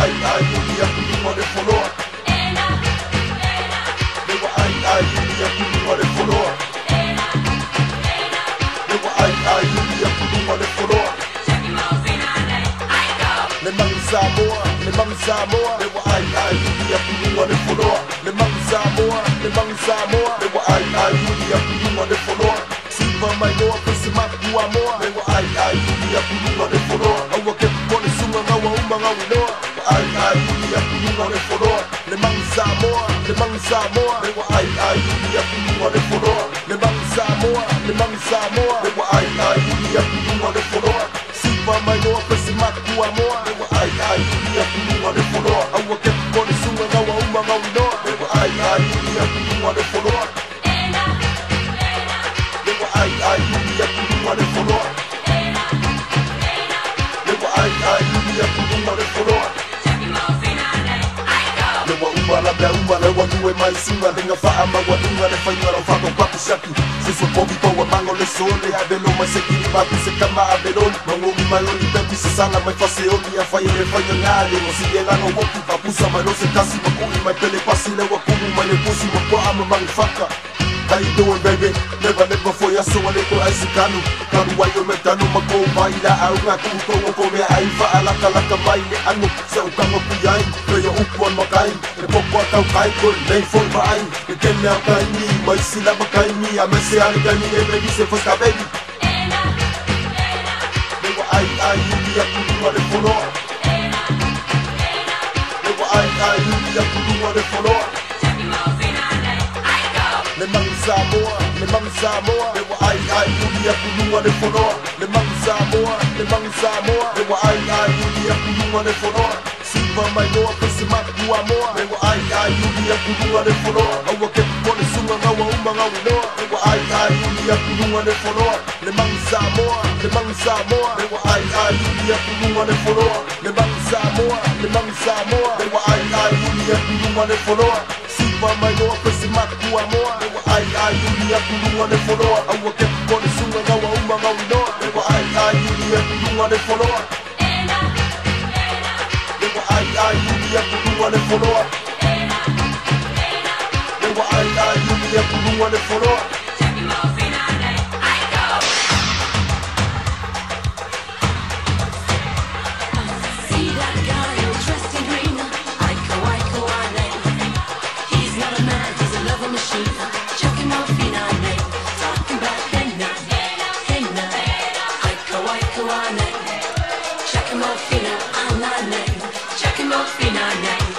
ai uni aku luma le foloa. Lewa ai uni aku luma le foloa. Lewa ai uni aku luma le foloa. Le mangi Samoa, le mangi Samoa. Lewa ai uni aku luma le foloa. Le mangi Samoa, le mangi Samoa. Lewa ai uni aku luma le foloa. Siva mai noa pese maku amoa. Lewa ai uni aku luma le foloa. Aua ke pone sunga ngawa uma ngawi noa. Ai uni aku luma le foloa. Le mangi Samoa, le mangi Samoa. Lewa ai uni aku luma le foloa. Le mangi Samoa, le mangi Samoa. Lewa ai uni aku luma le foloa. Siva mai noa pese maku amoa. Lewa ai uni aku luma le foloa. Aua ke pone sunga ngawa uma ngawi noa. Lewa ai uni aku luma le foloa. Ai uni aku luma le foloa. Lewa ai uni aku luma le foloa. Lewa uma la bea uma lewa nue mai sunga. Lenga faa mawa dunga le whainga rau whako paku shaki. Sesua povi paua mango le sole. Abelo mai se kiri mapi se kama abeloni. Mangomi mai oni pepi se sanga mai fase oni. A whaia le whainga ngale. Mo si e langa woki papusa mai no se kasi. Makui mai pele pasi lewa kumu mai le pusi. Makua ama mangi whaka. How you doing, baby? Never for you, so I go as a canoe. Kanu wa yo metano mako baila au nga kuto ko me ai fa ala kala ka baile anu sa ukanga puyai pe yo upon makai e popo ka kai ko nei for mai e kenne ka ni mai sila makai ni a me se ani ni e baby se fa ka baby lewa ai uni ya kuwa de folo lewa ai uni ya kuwa de folo le mangi Samoa, le mangi Samoa. Lewa ai uni aku luma le foloa. Le mangi Samoa, le mangi Samoa. Lewa ai uni aku luma le foloa. Siva mai noa pese maku amoa. Lewa ai uni aku luma le foloa. Aua ke pone sunga ngawa uma ngawi noa. Lewa ai uni aku luma le foloa. Le mangi Samoa, le mangi Samoa. Lewa ai uni aku luma le foloa. Le mangi Samoa, le mangi Samoa. Lewa ai uni aku luma le foloa. Siva mai noa pese maku amoa. Ai uni aku luma le foloa. Aua ke pone sunga ngawa uma ngawi noa. Lewa ai uni aku luma le foloa. Lewa ai uni aku luma le foloa. Lewa ai uni aku luma le foloa. See that guy all dressed in green? Aiko ane. He's not a man, he's a lover machine. Chuck him off in our name. Talking about henna. Aiko ane. Chuck him off in our name. Chuck him off in our name.